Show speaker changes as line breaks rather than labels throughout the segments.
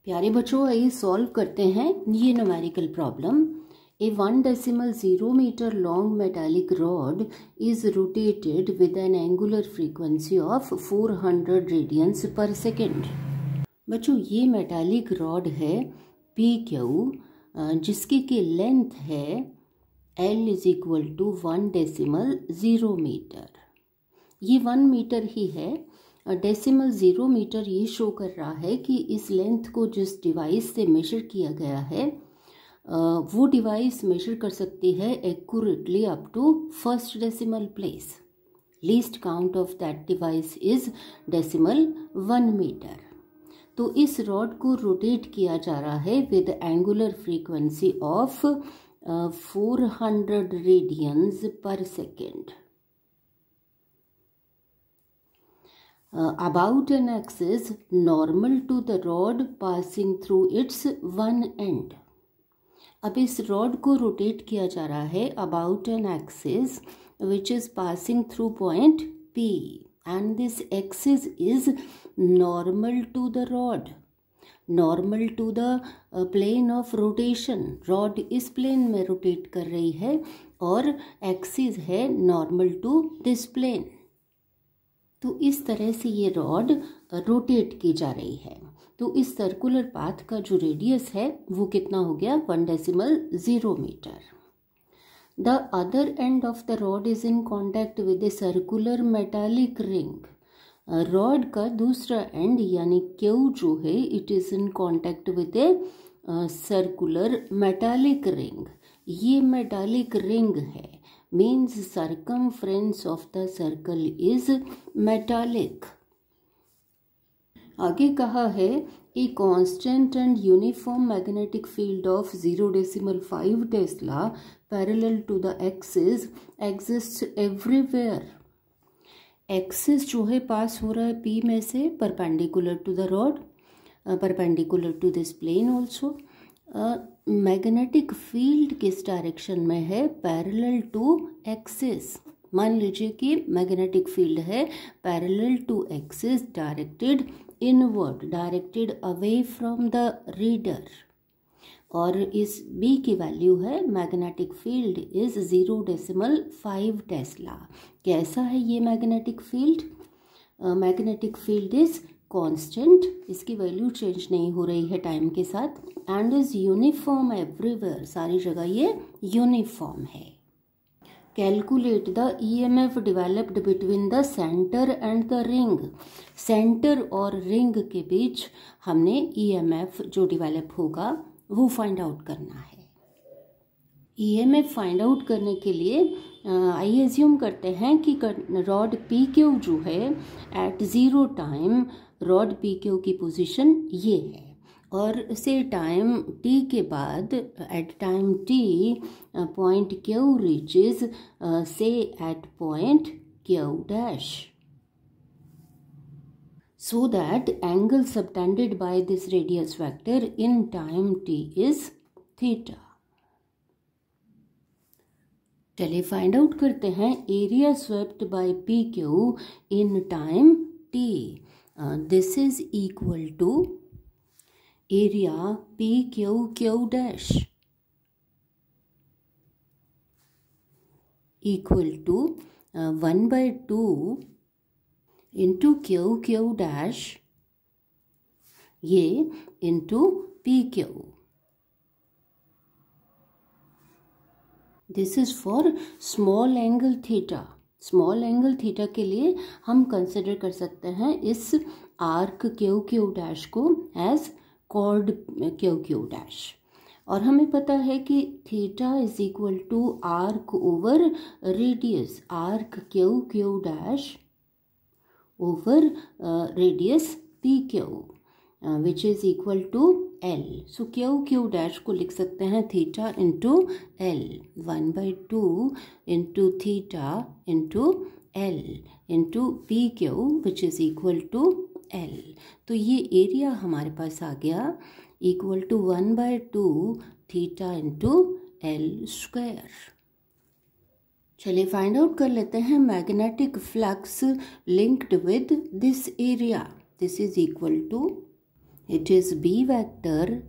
प्यारे बच्चों, आइए सॉल्व करते हैं ये numerical problem. A 1.0 metre long metallic rod is rotated with an angular frequency of 400 radians per second. बच्चों, ये मेटालिक रॉड है PQ, जिसकी की लेंथ है L is equal to 1.0 metre. ये 1 मीटर ही है। 0.0 मीटर ये शो कर रहा है कि इस लेंथ को जिस डिवाइस से मेजर किया गया है वो डिवाइस मेजर कर सकती है accurately up to first decimal place. Least count of that device is 1 metre. तो इस रॉड को रोटेट किया जा रहा है with angular frequency of 400 radians per second. About an axis normal to the rod passing through its one end। अब इस rod को रोटेट किया जा रहा है about an axis which is passing through point P and this axis is normal to the rod, normal to the plane of rotation। Rod इस plane में rotate कर रही है और एक्सिस है normal to this plane। तो इस तरह से ये रॉड रोटेट की जा रही है। तो इस सर्कुलर पाथ का जो रेडियस है वो कितना हो गया 1.0 metre. The other end of the rod is in contact with a circular metallic ring. Rod का दूसरा एंड यानी Q जो है it is in contact with a circular metallic ring. ये मेटालिक रिंग है, means circumference of the circle is metallic। आगे कहा है a constant and uniform magnetic field of 0.5 Tesla parallel to the axis exists everywhere। Axis जो है पास हो रहा है P में से perpendicular to the rod, perpendicular to this plane also. Magnetic field किस डायरेक्शन में है पैरेलल टू एक्सिस। मान लीजिए कि मैग्नेटिक फील्ड है parallel to axis, directed inward, directed away from the reader. और इस B की वैल्यू है मैग्नेटिक फील्ड इज 0.5 टेस्ला। कैसा है ये magnetic field? Magnetic field is constant, इसकी वैल्यू चेंज नहीं हो रही है टाइम के साथ, एंड इज यूनिफॉर्म एवरीवेयर, सारी जगह ये यूनिफॉर्म है। Calculate the EMF developed between the centre and the ring. Centre और रिंग के बीच हमने EMF जो डेवलप होगा वो फाइंड आउट करना है। EMF फाइंड आउट करने के लिए आइए एज्यूम करते हैं कि रॉड PQ जो है एट 0 टाइम रॉड PQ की पोजीशन ये है, और से टाइम T के बाद at time T point Q reaches से at point Q dash, so that angle subtended by this radius vector in time T is theta। चलिए फाइंड आउट करते हैं area swept by PQ in time T। This is equal to area PQ dash equal to 1/2 into Q dash ये into PQ। This is for small angle theta. Small angle theta के लिए हम consider कर सकते हैं इस arc QQ dash को as chord QQ dash. और हमें पता है कि theta is equal to arc over radius, arc QQ dash over radius PQ which is equal to L। So QQ dash को लिख सकते हैं theta into L, 1/2 into theta into L into PQ which is equal to L। तो ये area हमारे पास आ गया equal to 1/2 theta into L square. चलिए फाइंड आउट कर लेते हैं magnetic flux linked with this area. This is equal to It is B vector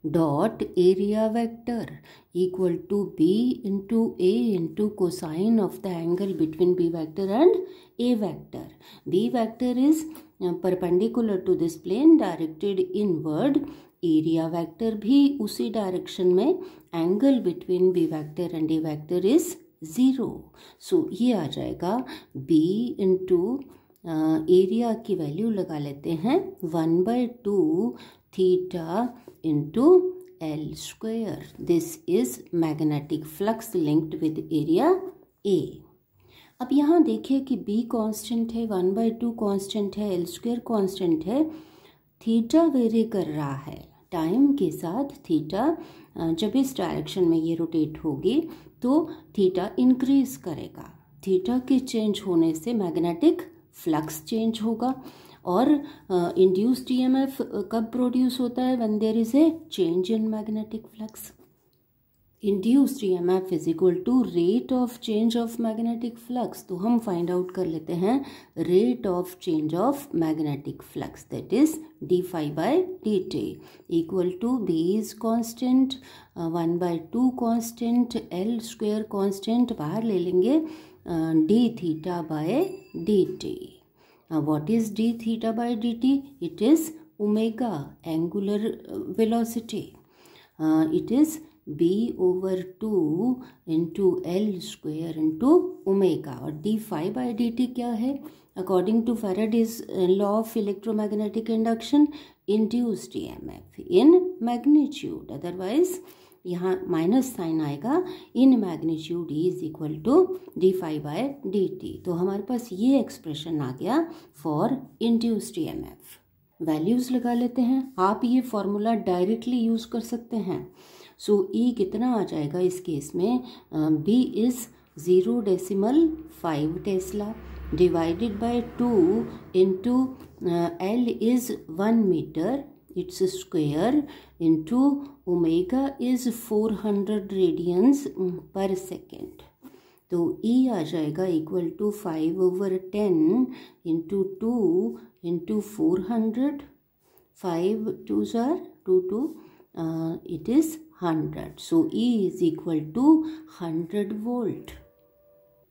dot area vector equal to B into A into cosine of the angle between B vector and A vector. B vector is perpendicular to this plane directed inward. Area vector भी उसी direction में. Angle between B vector and A vector is 0. सो ये आ जाएगा B into area की value लगा लेते हैं 1/2 theta into L square. This is magnetic flux linked with area A. अब यहाँ देखिए कि B कांस्टेंट है, 1/2 कांस्टेंट है, L स्क्वायर कांस्टेंट है. थीटा वेरी कर रहा है टाइम के साथ. थीटा जब इस डायरेक्शन में ये रोटेट होगी तो थीटा इंक्रीज करेगा. थीटा के चेंज होने से मैग्नेटिक फ्लक्स चेंज होगा. और इंड्यूस्ड ईएमएफ कब प्रोड्यूस होता है? When there is a change in magnetic flux. Induced EMF is equal to rate of change of magnetic flux. तो हम फाइंड आउट कर लेते हैं rate of change of magnetic flux, that is d∅/dt equal to B is constant, 1/2 constant, L square constant बाहर ले लेंगे, d∅/dt. What is d∅/dt? It is omega, angular velocity. It is B/2 into L square into omega. और d∅/dt क्या है? According to Faraday's law of electromagnetic induction, induced EMF in magnitude. Otherwise यहाँ minus sign आएगा. In magnitude is equal to d∅/dt. तो हमारे पास ये expression आ गया for induced EMF. Values लगा लेते हैं. आप ये फॉर्मूला डायरेक्टली यूज कर सकते हैं. सो E कितना आ जाएगा इस केस में? B is 0.5 tesla divided by 2 into L is 1 metre, it's square, into omega is 400 radians per second. तो E आ जाएगा equal to 5/10 into 2 into 400. 5 2s are 2 it is 100. So E is equal to 100 volt.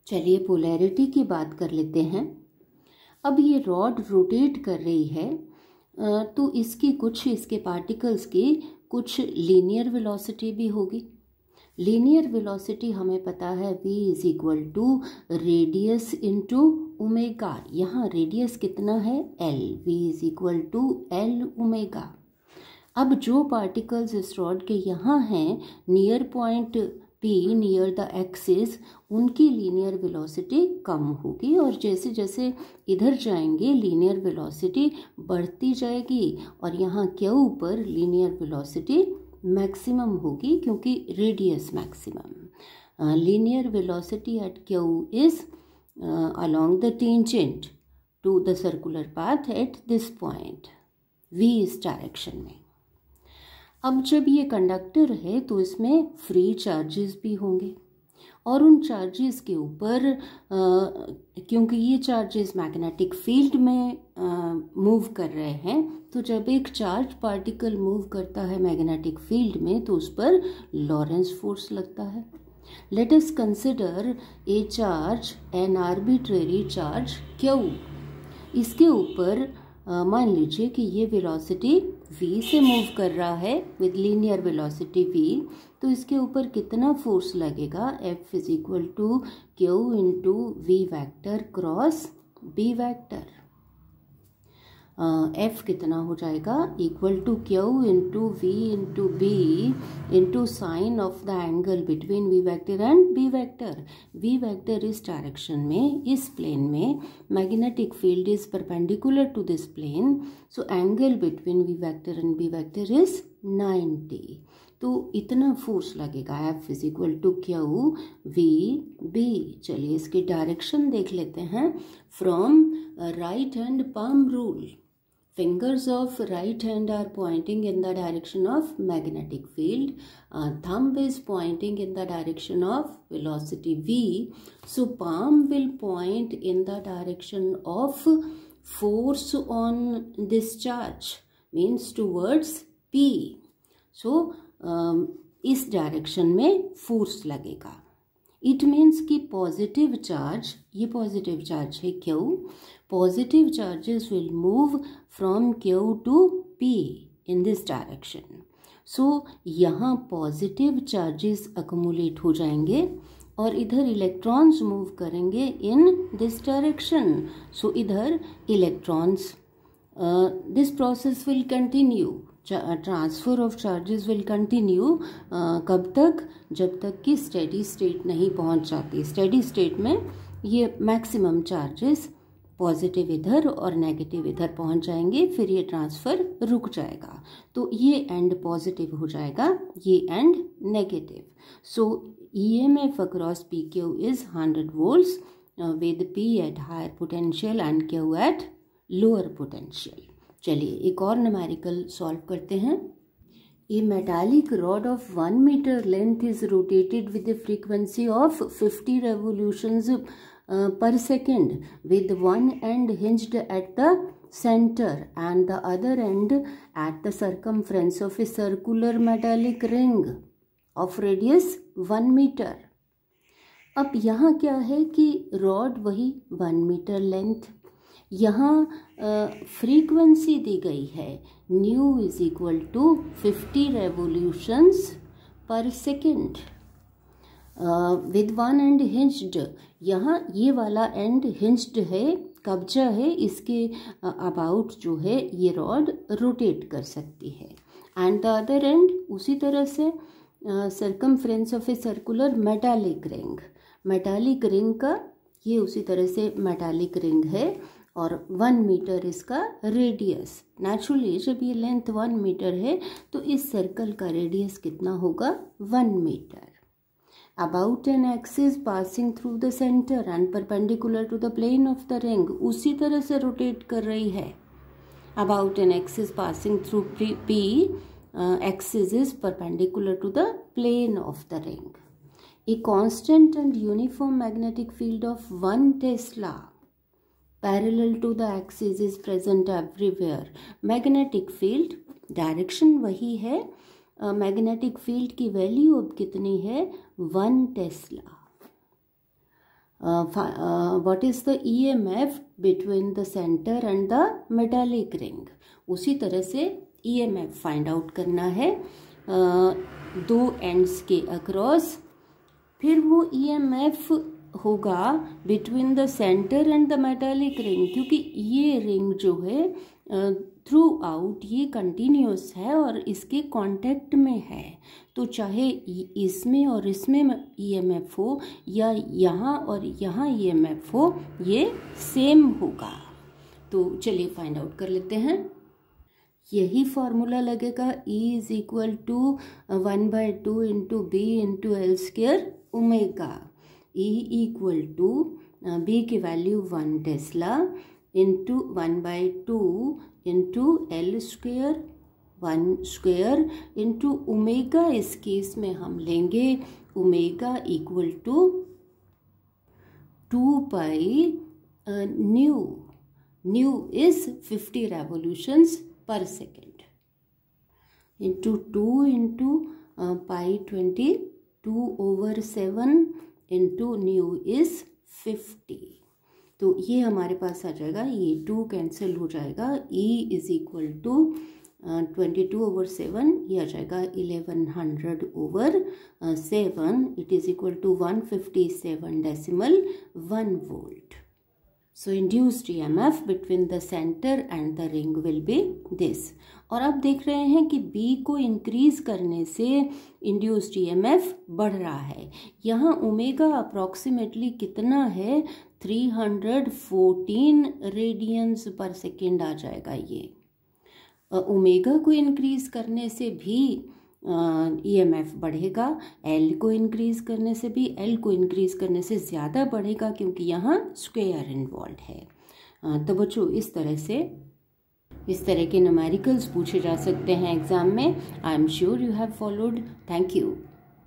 चलिए polarity की बात कर लेते हैं. अब ये रॉड रोटेट कर रही है तो इसके पार्टिकल्स की कुछ लीनियर वेलोसिटी भी होगी. लीनियर वेलोसिटी हमें पता है v is equal to radius into omega. यहाँ रेडियस कितना है? L. v is equal to L omega. अब जो पार्टिकल्स इस रॉड के यहाँ हैं near point P near the axis, उनकी लीनियर वेलोसिटी कम होगी और जैसे जैसे इधर जाएंगे लीनियर वेलोसिटी बढ़ती जाएगी और यहाँ Q पर लीनियर वेलोसिटी मैक्सिमम होगी क्योंकि radius maximum. Linear velocity at Q is along the tangent to the circular path at this point V इस डायरेक्शन में. अब जब ये कंडक्टर है तो इसमें फ्री चार्जेस भी होंगे और उन चार्जेस के ऊपर क्योंकि ये चार्जेस मैग्नेटिक फील्ड में मूव कर रहे हैं, तो जब एक चार्ज पार्टिकल मूव करता है मैग्नेटिक फील्ड में तो उस पर लॉरेंस फोर्स लगता है. Let us consider a charge, an arbitrary charge Q. इसके ऊपर मान लीजिए कि ये वेलोसिटी v से मूव कर रहा है विद लीनियर वेलोसिटी v, तो इसके ऊपर कितना फोर्स लगेगा? F is equal to Q into v vector cross b vector. F कितना हो जाएगा? Equal to Q into v into b into sine of the angle between v vector and b vector. v vector इस direction में, इस plane में, magnetic field is perpendicular to this plane, so angle between v vector and b vector is 90. तो इतना force लगेगा. F is equal to Q v b. चलिए इसकी direction देख लेते हैं. From right hand palm rule, fingers of right hand are pointing in the direction of magnetic field. Thumb is pointing in the direction of velocity v. So palm will point in the direction of force on this charge, means towards P. So इस direction में force लगेगा. It means कि positive charge, ये positive charge है Q, positive charges will move from Q to P in this direction. So यहाँ positive charges accumulate हो जाएंगे और इधर इलेक्ट्रॉन्स मूव करेंगे इन दिस डायरेक्शन. सो इधर electrons, this process will continue, transfer of charges will continue. कब तक? जब तक कि स्टेडी स्टेट नहीं पहुंच जाती. स्टेडी स्टेट में ये मैक्सिमम चार्जेस पॉजिटिव इधर और नेगेटिव इधर पहुंच जाएंगे, फिर ये ट्रांसफर रुक जाएगा. तो ये एंड पॉजिटिव हो जाएगा, ये and negative. So EMF across PQ is 100 volts with P at higher potential and Q at lower potential. चलिए एक और न्यूमेरिकल सॉल्व करते हैं. A metallic rod of 1 meter length is rotated with a frequency of 50 revolutions per second with one end hinged at the center and the other end at the circumference of a circular metallic ring of radius 1 meter. अब यहाँ क्या है कि rod वही 1 metre length, यहाँ frequency दी गई है nu is equal to 50 revolutions per second with one end hinged. यहाँ ये वाला एंड हिंज्ड है, कब्जा है, इसके अबाउट जो है ये रॉड रोटेट कर सकती है. एंड द अदर एंड उसी तरह से circumference of A circular metallic ring, metallic ring का ये उसी तरह से मेटालिक रिंग है और 1 मीटर इसका रेडियस. नेचुरली जब ये लेंथ 1 मीटर है तो इस सर्कल का रेडियस कितना होगा? 1 metre. About an axis passing through the centre and perpendicular to the plane of the ring, उसी तरह से रोटेट कर रही है. About an axis passing through P, axis is perpendicular to the plane of the ring. A constant and uniform magnetic field of 1 Tesla parallel to the axis is present everywhere. Magnetic field direction वही है, magnetic field की value अब कितनी है? 1 Tesla. What is the EMF between the center and the metallic ring? उसी तरह से EMF find out करना है दो एंड्स के अक्रॉस. फिर वो EMF होगा between the centre and the metallic ring, क्योंकि ये रिंग जो है थ्रू आउट ये कंटिन्यूस है और इसके कांटेक्ट में है. तो चाहे इसमें और इसमें EMF हो या यहाँ और यहाँ EMF हो, ये सेम होगा. तो चलिए फाइंड आउट कर लेते हैं. यही फॉर्मूला लगेगा E is equal to 1/2 into B into L square omega. E equal to B की value 1 tesla into 1/2 into L square 1 square into omega. इस केस में हम लेंगे omega equal to 2 pi nu. Nu is 50 revolutions per second into 2 into pi 22/7 into nu is 50. तो ये हमारे पास आ जाएगा, ये 2 कैंसिल हो जाएगा. E इज इक्वल टू 22/7, ये आ जाएगा 1100/7. It is equal to 157.1 volt. So induced EMF between the center and the ring will be this. और अब देख रहे हैं कि B को इंक्रीज करने से इंड्यूस्ड EMF बढ़ रहा है. यहाँ ओमेगा अप्रॉक्सीमेटली कितना है? 314 रेडियंस पर सेकेंड आ जाएगा. ये ओमेगा को इंक्रीज करने से भी EMF बढ़ेगा, L को इंक्रीज करने से भी, L को इंक्रीज करने से ज़्यादा बढ़ेगा क्योंकि यहाँ स्क्वायर इन्वॉल्व है. तो बच्चों इस तरह के न्यूमेरिकल्स पूछे जा सकते हैं एग्जाम में. I am sure you have followed. Thank you.